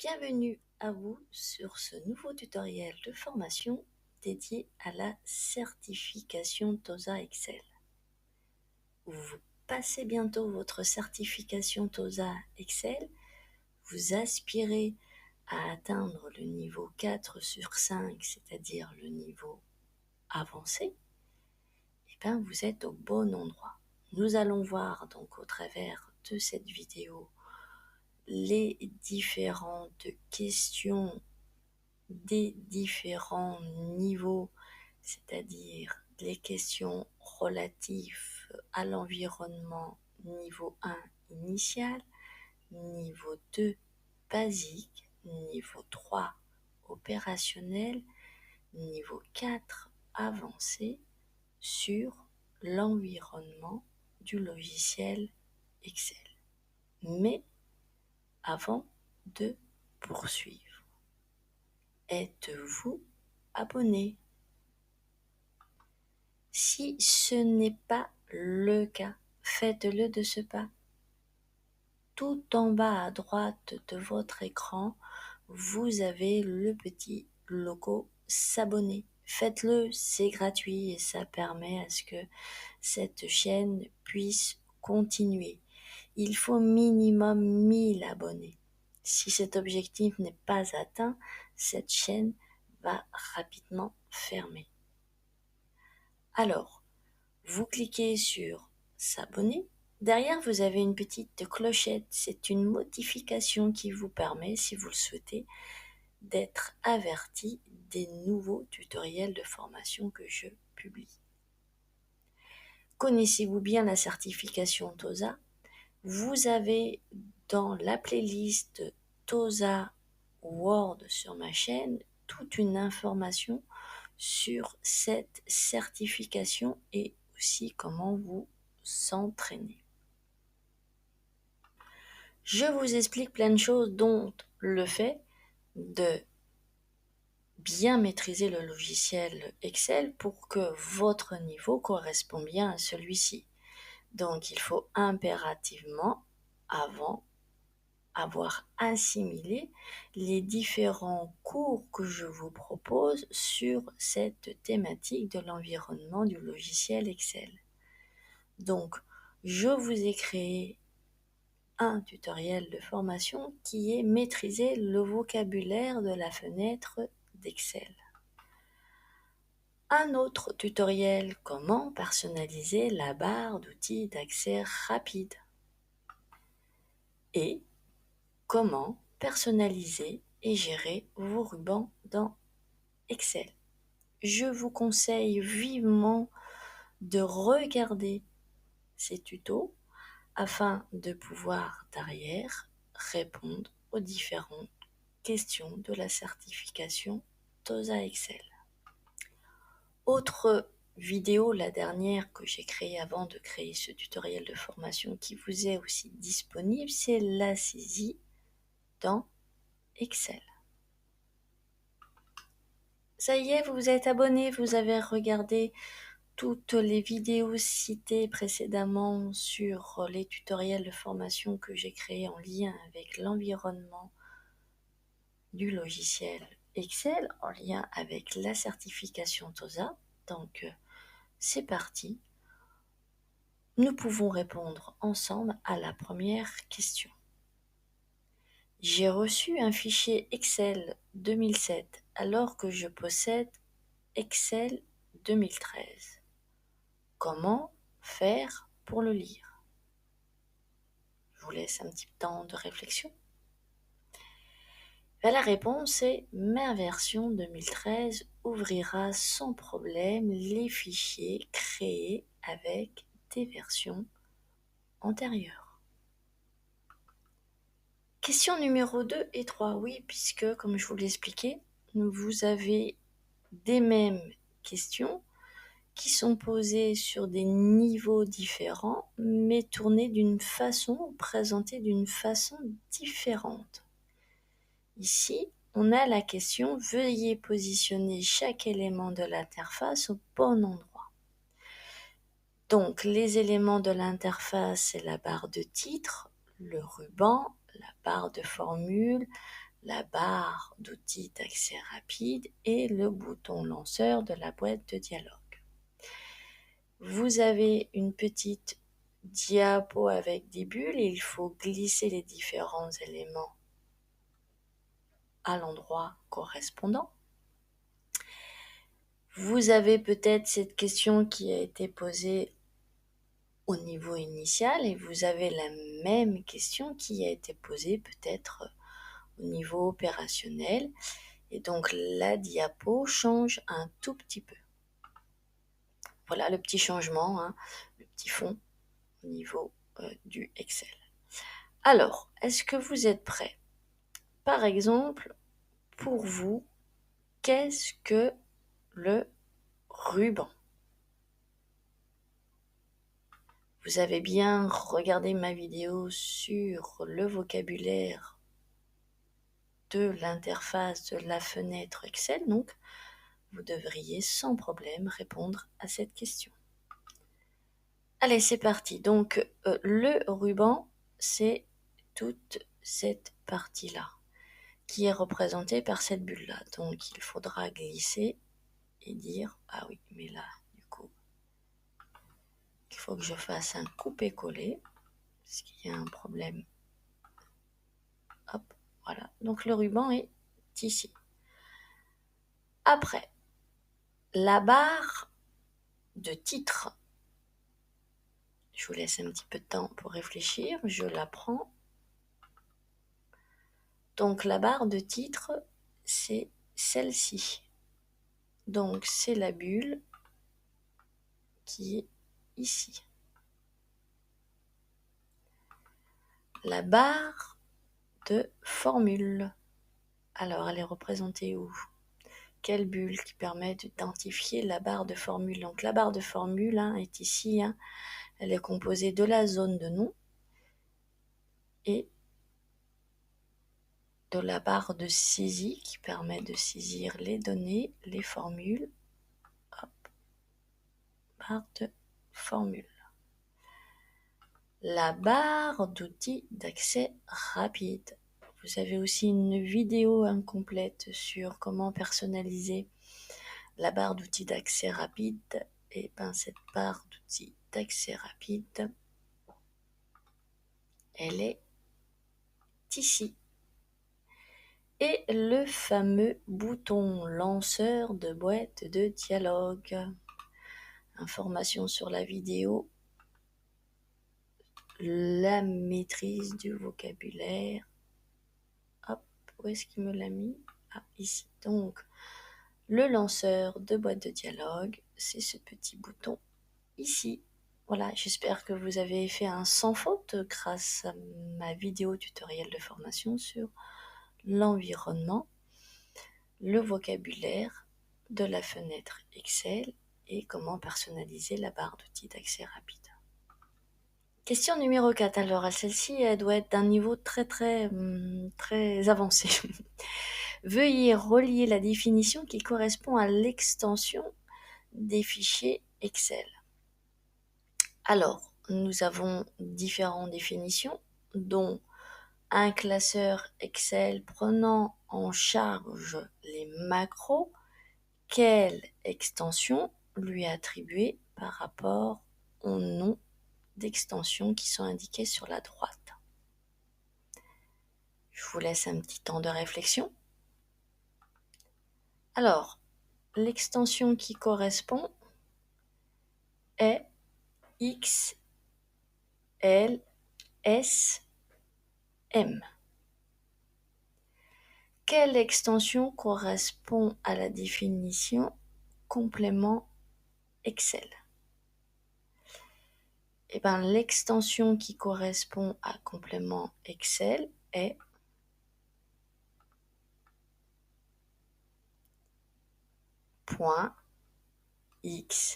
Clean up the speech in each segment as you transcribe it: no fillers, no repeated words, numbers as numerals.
Bienvenue à vous sur ce nouveau tutoriel de formation dédié à la certification TOSA Excel. Vous passez bientôt votre certification TOSA Excel, vous aspirez à atteindre le niveau 4 sur 5, c'est-à-dire le niveau avancé, et bien vous êtes au bon endroit. Nous allons voir donc au travers de cette vidéo les différentes questions des différents niveaux, c'est-à-dire les questions relatives à l'environnement niveau 1 initial, niveau 2 basique, niveau 3 opérationnel, niveau 4 avancé sur l'environnement du logiciel Excel. Mais avant de poursuivre, êtes-vous abonné? Si ce n'est pas le cas, faites-le de ce pas. Tout en bas à droite de votre écran, vous avez le petit logo s'abonner. Faites-le, c'est gratuit et ça permet à ce que cette chaîne puisse continuer. Il faut minimum 1000 abonnés. Si cet objectif n'est pas atteint, cette chaîne va rapidement fermer. Alors, vous cliquez sur s'abonner. Derrière, vous avez une petite clochette. C'est une notification qui vous permet, si vous le souhaitez, d'être averti des nouveaux tutoriels de formation que je publie. Connaissez-vous bien la certification TOSA? Vous avez dans la playlist TOSA Word sur ma chaîne toute une information sur cette certification et aussi comment vous s'entraîner. Je vous explique plein de choses, dont le fait de bien maîtriser le logiciel Excel pour que votre niveau corresponde bien à celui-ci. Donc il faut impérativement, avant, avoir assimilé les différents cours que je vous propose sur cette thématique de l'environnement du logiciel Excel. Donc, je vous ai créé un tutoriel de formation qui est maîtriser le vocabulaire de la fenêtre d'Excel. Un autre tutoriel, comment personnaliser la barre d'outils d'accès rapide. Et comment personnaliser et gérer vos rubans dans Excel. Je vous conseille vivement de regarder ces tutos afin de pouvoir derrière répondre aux différentes questions de la certification TOSA Excel. Autre vidéo, la dernière que j'ai créée avant de créer ce tutoriel de formation qui vous est aussi disponible, c'est la saisie dans Excel. Ça y est, vous vous êtes abonné, vous avez regardé toutes les vidéos citées précédemment sur les tutoriels de formation que j'ai créés en lien avec l'environnement du logiciel Excel, en lien avec la certification TOSA. Donc, c'est parti. Nous pouvons répondre ensemble à la première question. J'ai reçu un fichier Excel 2007 alors que je possède Excel 2013. Comment faire pour le lire? Je vous laisse un petit temps de réflexion. La réponse est ma version 2013 ouvrira sans problème les fichiers créés avec des versions antérieures. Question numéro 2 et 3, oui, puisque comme je vous l'expliquais, vous avez des mêmes questions qui sont posées sur des niveaux différents, mais tournées d'une façon, présentées d'une façon différente. Ici, on a la question « Veuillez positionner chaque élément de l'interface au bon endroit ». Donc, les éléments de l'interface, c'est la barre de titre, le ruban, la barre de formule, la barre d'outils d'accès rapide et le bouton lanceur de la boîte de dialogue. Vous avez une petite diapo avec des bulles et il faut glisser les différents éléments à l'endroit correspondant. Vous avez peut-être cette question qui a été posée au niveau initial et vous avez la même question qui a été posée peut-être au niveau opérationnel. Et donc la diapo change un tout petit peu. Voilà le petit changement, hein, le petit fond au niveau du Excel. Alors, est-ce que vous êtes prêts? Par exemple, pour vous, qu'est-ce que le ruban? Vous avez bien regardé ma vidéo sur le vocabulaire de l'interface de la fenêtre Excel, donc vous devriez sans problème répondre à cette question. Allez, c'est parti. Donc, le ruban, c'est toute cette partie-là qui est représentée par cette bulle-là. Donc, il faudra glisser et dire, ah oui, mais là, du coup, il faut que je fasse un coupé-coller, parce qu'il y a un problème. Hop, voilà. Donc, le ruban est ici. Après, la barre de titre, je vous laisse un petit peu de temps pour réfléchir, je la prends. Donc la barre de titre, c'est celle-ci. Donc c'est la bulle qui est ici. La barre de formule. Alors elle est représentée où? Quelle bulle qui permet d'identifier la barre de formule? Donc la barre de formule est ici. Elle est composée de la zone de nom et de la barre de saisie qui permet de saisir les données, les formules. Hop, barre de formule. La barre d'outils d'accès rapide. Vous avez aussi une vidéo incomplète sur comment personnaliser la barre d'outils d'accès rapide. Et bien cette barre d'outils d'accès rapide, elle est ici. Et le fameux bouton lanceur de boîte de dialogue. Information sur la vidéo. La maîtrise du vocabulaire. Hop, où est-ce qu'il me l'a mis? Ah, ici. Donc, le lanceur de boîte de dialogue, c'est ce petit bouton ici. Voilà, j'espère que vous avez fait un sans faute grâce à ma vidéo tutoriel de formation sur l'environnement, le vocabulaire de la fenêtre Excel et comment personnaliser la barre d'outils d'accès rapide. Question numéro 4. Alors, celle-ci, elle doit être d'un niveau très avancé. Veuillez relier la définition qui correspond à l'extension des fichiers Excel. Alors, nous avons différentes définitions, dont un classeur Excel prenant en charge les macros. Quelle extension lui attribuer par rapport au nom d'extensions qui sont indiquées sur la droite? Je vous laisse un petit temps de réflexion. Alors, l'extension qui correspond est XLSM. Quelle extension correspond à la définition complément Excel? Eh bien, l'extension qui correspond à complément Excel est .xlam.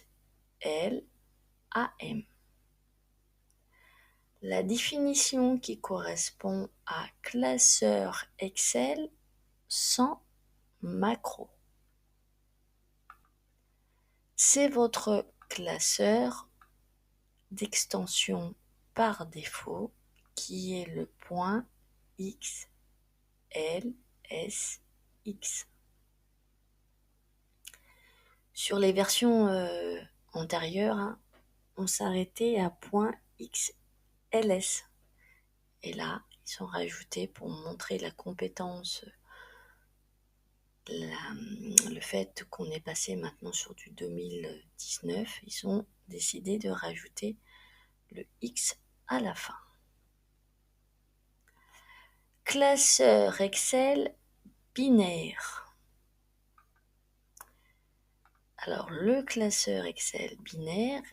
La définition qui correspond à classeur Excel sans macro. C'est votre classeur d'extension par défaut qui est le .xlsm. X. Sur les versions antérieures, hein, on s'arrêtait à .xls. Et là, ils sont rajoutés pour montrer la compétence, le fait qu'on est passé maintenant sur du 2019. Ils ont décidé de rajouter le X à la fin. Classeur Excel binaire. Alors, le classeur Excel binaire,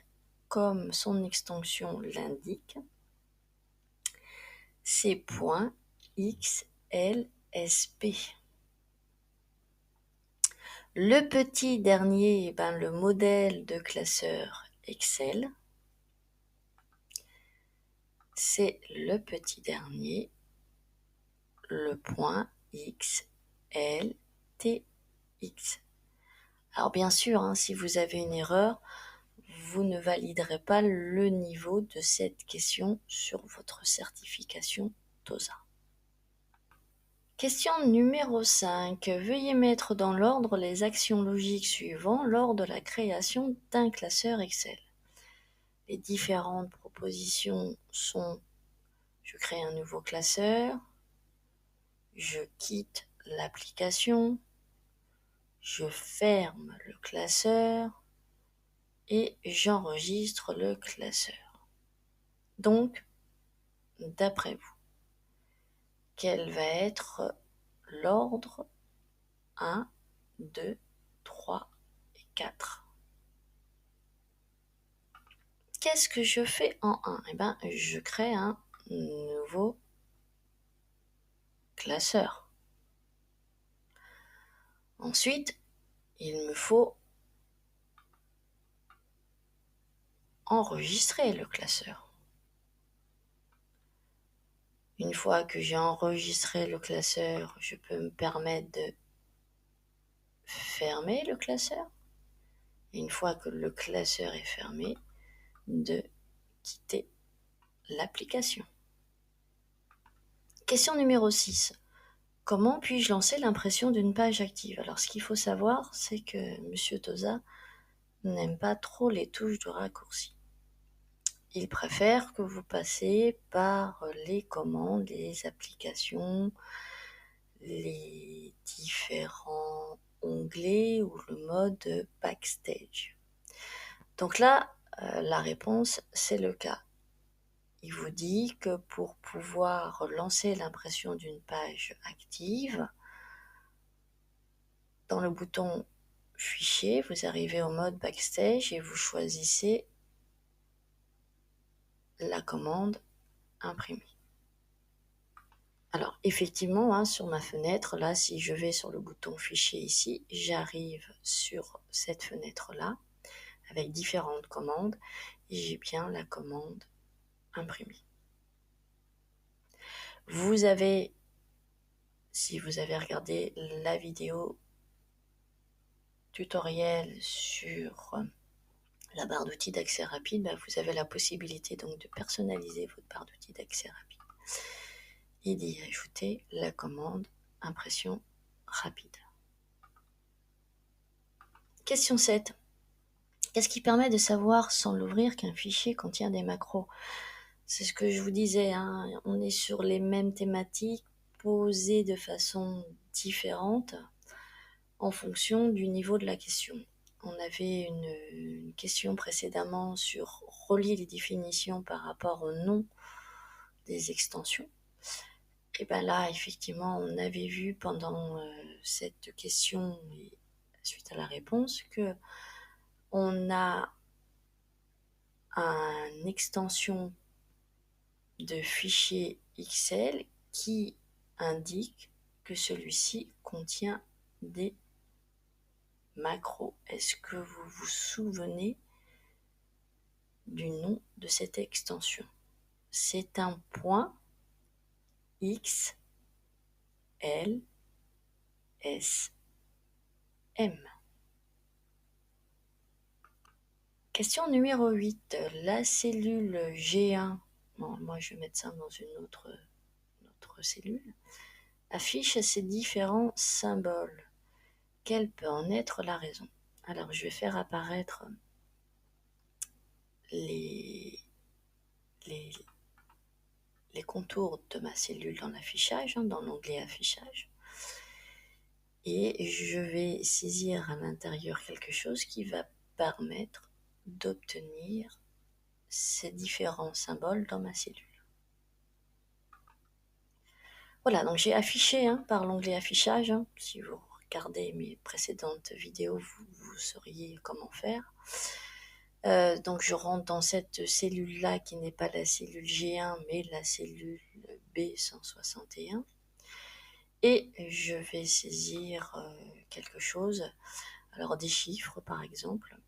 comme son extension l'indique, c'est .xlsp. Le petit dernier, le modèle de classeur Excel, c'est le petit dernier, le .xltx. Alors bien sûr, hein, si vous avez une erreur, vous ne validerez pas le niveau de cette question sur votre certification TOSA. Question numéro 5. Veuillez mettre dans l'ordre les actions logiques suivantes lors de la création d'un classeur Excel. Les différentes propositions sont: je crée un nouveau classeur, je quitte l'application, je ferme le classeur et j'enregistre le classeur. Donc, d'après vous, quel va être l'ordre 1, 2, 3 et 4? Qu'est-ce que je fais en 1? Je crée un nouveau classeur. Ensuite, il me faut enregistrer le classeur. Une fois que j'ai enregistré le classeur, je peux me permettre de fermer le classeur. Et une fois que le classeur est fermé, de quitter l'application. Question numéro 6. Comment puis-je lancer l'impression d'une page active? Alors, ce qu'il faut savoir, c'est que Monsieur TOSA n'aime pas trop les touches de raccourci. Il préfère que vous passiez par les commandes, les applications, les différents onglets ou le mode backstage. Donc là, la réponse, c'est le cas. Il vous dit que pour pouvoir lancer l'impression d'une page active, dans le bouton Fichier, vous arrivez au mode Backstage et vous choisissez la commande Imprimer. Alors effectivement, hein, sur ma fenêtre, là, si je vais sur le bouton Fichier ici, j'arrive sur cette fenêtre-là avec différentes commandes et j'ai bien la commande Imprimer. Vous avez, si vous avez regardé la vidéo tutoriel sur la barre d'outils d'accès rapide, vous avez la possibilité donc de personnaliser votre barre d'outils d'accès rapide et d'y ajouter la commande impression rapide. Question 7. Qu'est-ce qui permet de savoir sans l'ouvrir qu'un fichier contient des macros? C'est ce que je vous disais, hein, on est sur les mêmes thématiques posées de façon différente en fonction du niveau de la question. On avait une question précédemment sur relier les définitions par rapport au nom des extensions. Et là, effectivement, on avait vu pendant cette question et suite à la réponse que on a une extension de fichier Excel qui indique que celui-ci contient des macros. Est-ce que vous vous souvenez du nom de cette extension? C'est un point XLSM. Question numéro 8. La cellule G1, bon, moi je vais mettre ça dans une autre cellule, affiche ces différents symboles. Quelle peut en être la raison? Alors, je vais faire apparaître les, les, les contours de ma cellule dans l'affichage, dans l'onglet affichage. Et je vais saisir à l'intérieur quelque chose qui va permettre d'obtenir ces différents symboles dans ma cellule. Voilà, donc j'ai affiché par l'onglet affichage. Si vous regardez mes précédentes vidéos, vous sauriez comment faire. Donc je rentre dans cette cellule-là qui n'est pas la cellule G1, mais la cellule B161. Et je vais saisir quelque chose, alors des chiffres par exemple.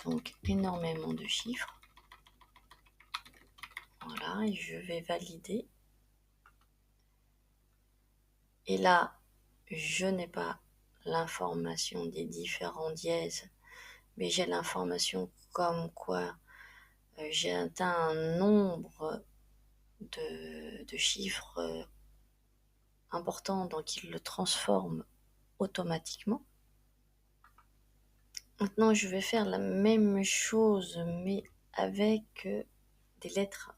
Donc énormément de chiffres. Voilà, et je vais valider. Et là, je n'ai pas l'information des différents dièses, mais j'ai l'information comme quoi j'ai atteint un nombre de chiffres important, donc il le transforme automatiquement. Maintenant, je vais faire la même chose, mais avec des lettres.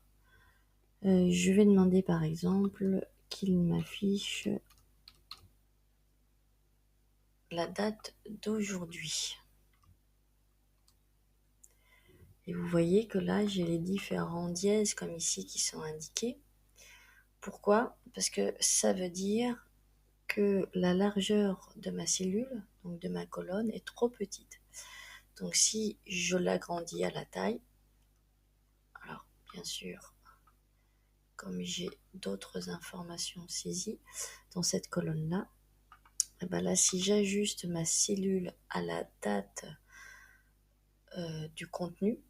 Je vais demander par exemple qu'il m'affiche la date d'aujourd'hui. Et vous voyez que là, j'ai les différents dièses comme ici qui sont indiqués. Pourquoi? Parce que ça veut dire que la largeur de ma cellule, donc de ma colonne, est trop petite. Donc si je l'agrandis à la taille, alors bien sûr, comme j'ai d'autres informations saisies dans cette colonne-là, et ben là, si j'ajuste ma cellule à la date du contenu,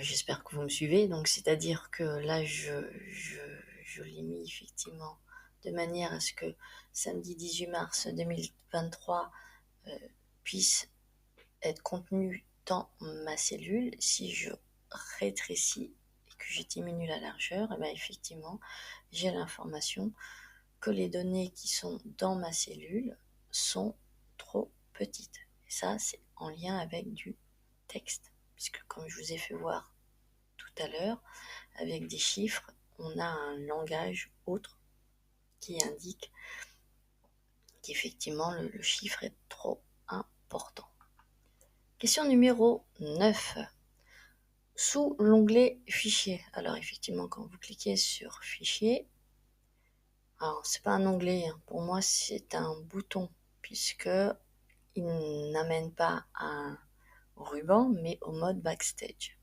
j'espère que vous me suivez, donc c'est-à-dire que là, je l'ai mis effectivement de manière à ce que samedi 18 mars 2023 puisse être contenu dans ma cellule. Si je rétrécis et que je diminue la largeur, et bien effectivement, j'ai l'information que les données qui sont dans ma cellule sont trop petites. Et ça, c'est en lien avec du texte, puisque comme je vous ai fait voir tout à l'heure, avec des chiffres, on a un langage autre qui indique qu'effectivement le chiffre est trop important. Question numéro 9. Sous l'onglet Fichier. Alors effectivement, quand vous cliquez sur Fichier, alors c'est pas un onglet, pour moi c'est un bouton, puisque il n'amène pas à un ruban, mais au mode Backstage.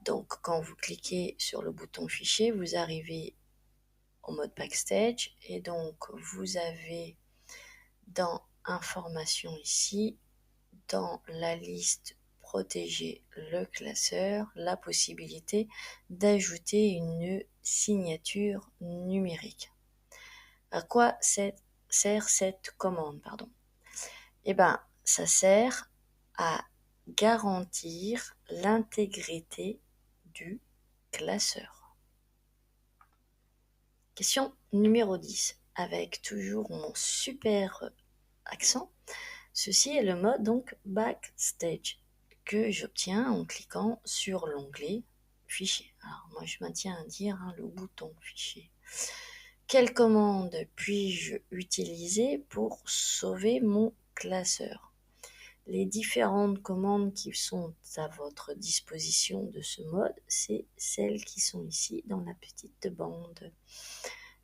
Donc quand vous cliquez sur le bouton Fichier, vous arrivez au mode Backstage, et donc vous avez dans Informations ici, dans la liste Protéger le classeur, la possibilité d'ajouter une signature numérique. À quoi sert cette commande, Eh bien, ça sert à garantir l'intégrité du classeur. Question numéro 10, avec toujours mon super accent. Ceci est le mode donc Backstage que j'obtiens en cliquant sur l'onglet Fichier. Alors moi je maintiens à dire le bouton Fichier. Quelle commande puis-je utiliser pour sauver mon classeur? Les différentes commandes qui sont à votre disposition de ce mode, c'est celles qui sont ici dans la petite bande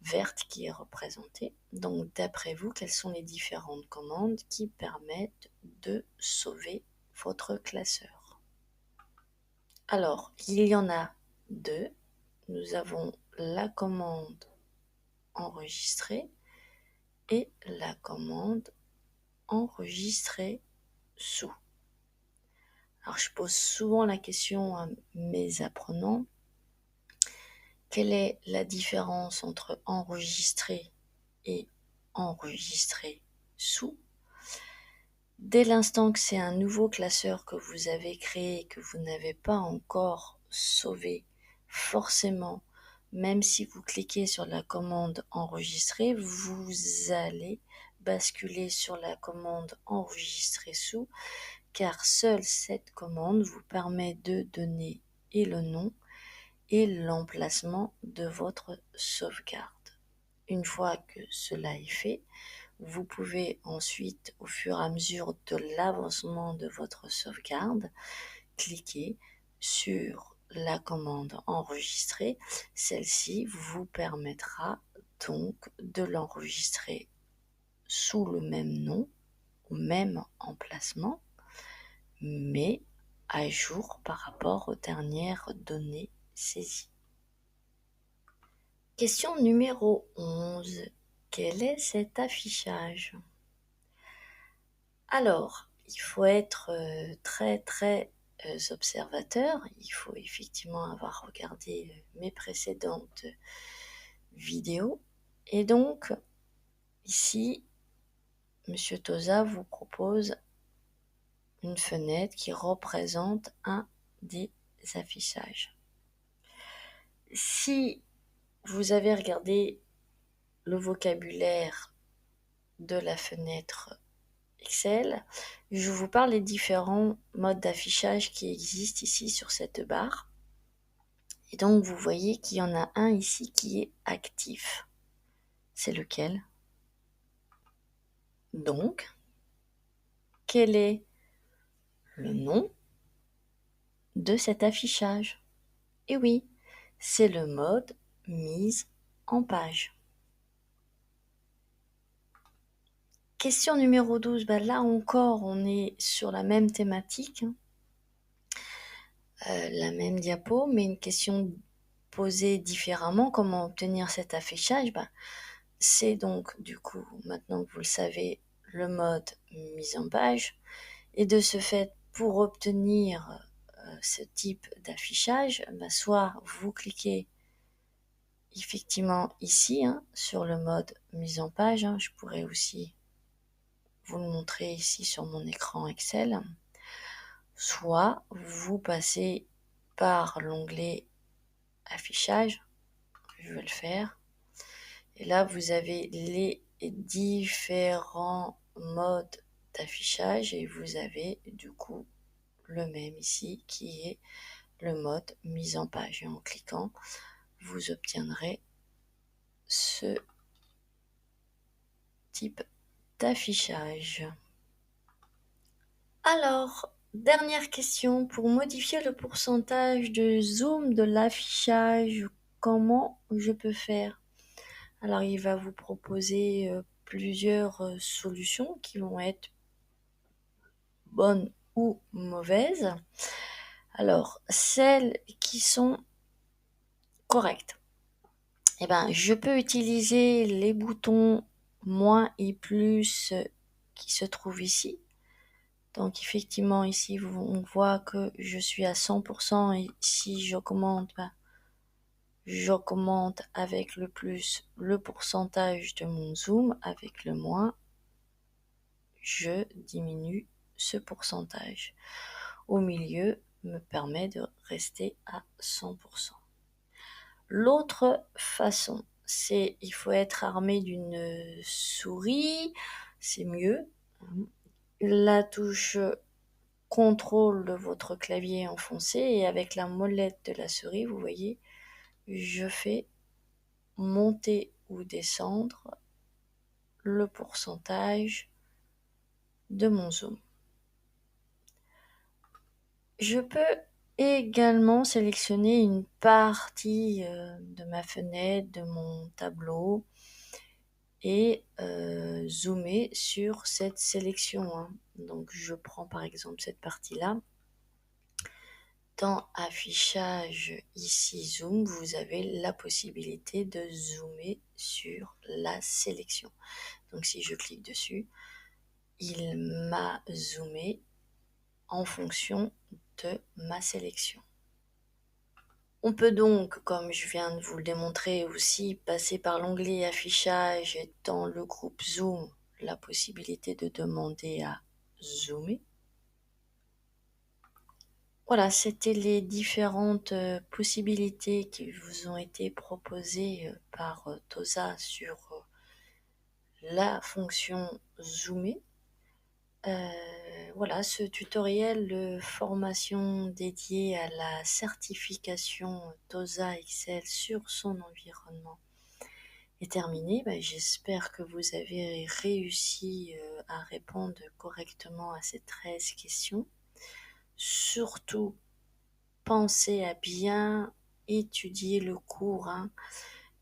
verte qui est représentée. Donc d'après vous, quelles sont les différentes commandes qui permettent de sauver votre classeur? Alors, il y en a deux. Nous avons la commande enregistrer et la commande enregistrer sous. Alors je pose souvent la question à mes apprenants, quelle est la différence entre enregistrer et enregistrer sous? Dès l'instant que c'est un nouveau classeur que vous avez créé et que vous n'avez pas encore sauvé, forcément même si vous cliquez sur la commande enregistrer, vous allez basculer sur la commande enregistrer sous, car seule cette commande vous permet de donner et le nom et l'emplacement de votre sauvegarde. Une fois que cela est fait, vous pouvez ensuite, au fur et à mesure de l'avancement de votre sauvegarde, cliquer sur la commande enregistrer. Celle-ci vous permettra donc de l'enregistrer sous le même nom, au même emplacement, mais à jour par rapport aux dernières données saisies. Question numéro 11. Quel est cet affichage? Alors, il faut être très observateur. Il faut effectivement avoir regardé mes précédentes vidéos. Et donc, ici, Monsieur Toza vous propose une fenêtre qui représente un des affichages. Si vous avez regardé le vocabulaire de la fenêtre Excel, je vous parle des différents modes d'affichage qui existent ici sur cette barre. Et donc vous voyez qu'il y en a un ici qui est actif. C'est lequel? Donc, quel est le nom de cet affichage? Et oui, c'est le mode mise en page. Question numéro 12, là encore on est sur la même thématique, la même diapo, mais une question posée différemment. Comment obtenir cet affichage? C'est donc du coup, maintenant que vous le savez, le mode mise en page. Et de ce fait, pour obtenir ce type d'affichage, soit vous cliquez effectivement ici sur le mode mise en page. Je pourrais aussi vous le montrer ici sur mon écran Excel. Soit vous passez par l'onglet affichage. Je vais le faire. Et là, vous avez les différents modes d'affichage et vous avez du coup le même ici qui est le mode mise en page. Et en cliquant, vous obtiendrez ce type d'affichage. Alors, dernière question, pour modifier le pourcentage de zoom de l'affichage, comment je peux faire? Alors, il va vous proposer plusieurs solutions qui vont être bonnes ou mauvaises. Alors, celles qui sont correctes. Je peux utiliser les boutons moins et plus qui se trouvent ici. Donc, effectivement, ici, on voit que je suis à 100% et si j'augmente, j'augmente avec le plus le pourcentage de mon zoom, avec le moins, je diminue ce pourcentage. Au milieu me permet de rester à 100%. L'autre façon, c'est il faut être armé d'une souris, c'est mieux. La touche contrôle de votre clavier enfoncé et avec la molette de la souris, vous voyez, je fais monter ou descendre le pourcentage de mon zoom. Je peux également sélectionner une partie de ma fenêtre, de mon tableau et zoomer sur cette sélection. Donc je prends par exemple cette partie-là. Dans affichage ici zoom, vous avez la possibilité de zoomer sur la sélection. Donc si je clique dessus, il m'a zoomé en fonction de ma sélection. On peut donc, comme je viens de vous le démontrer aussi, passer par l'onglet affichage et dans le groupe zoom, la possibilité de demander à zoomer. Voilà, c'était les différentes, possibilités qui vous ont été proposées, par, Toza sur, la fonction zoomer. Voilà, ce tutoriel de formation dédié à la certification TOSA Excel sur son environnement est terminé. J'espère que vous avez réussi à répondre correctement à ces 13 questions. Surtout, pensez à bien étudier le cours, hein.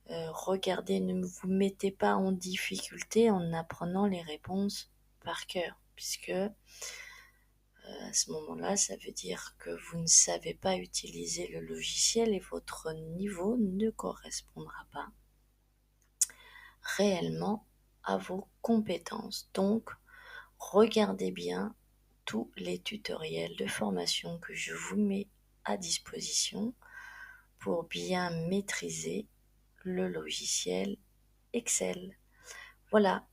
Regardez, ne vous mettez pas en difficulté en apprenant les réponses par cœur, puisque à ce moment-là, ça veut dire que vous ne savez pas utiliser le logiciel et votre niveau ne correspondra pas réellement à vos compétences. Donc, regardez bien tous les tutoriels de formation que je vous mets à disposition pour bien maîtriser le logiciel Excel. Voilà,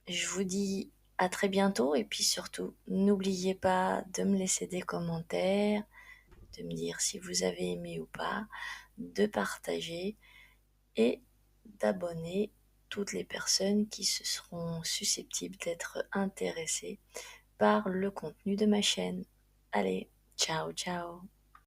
je vous dis à très bientôt et puis surtout, n'oubliez pas de me laisser des commentaires, de me dire si vous avez aimé ou pas, de partager et d'abonner toutes les personnes qui se seront susceptibles d'être intéressées par le contenu de ma chaîne. Allez, ciao ciao.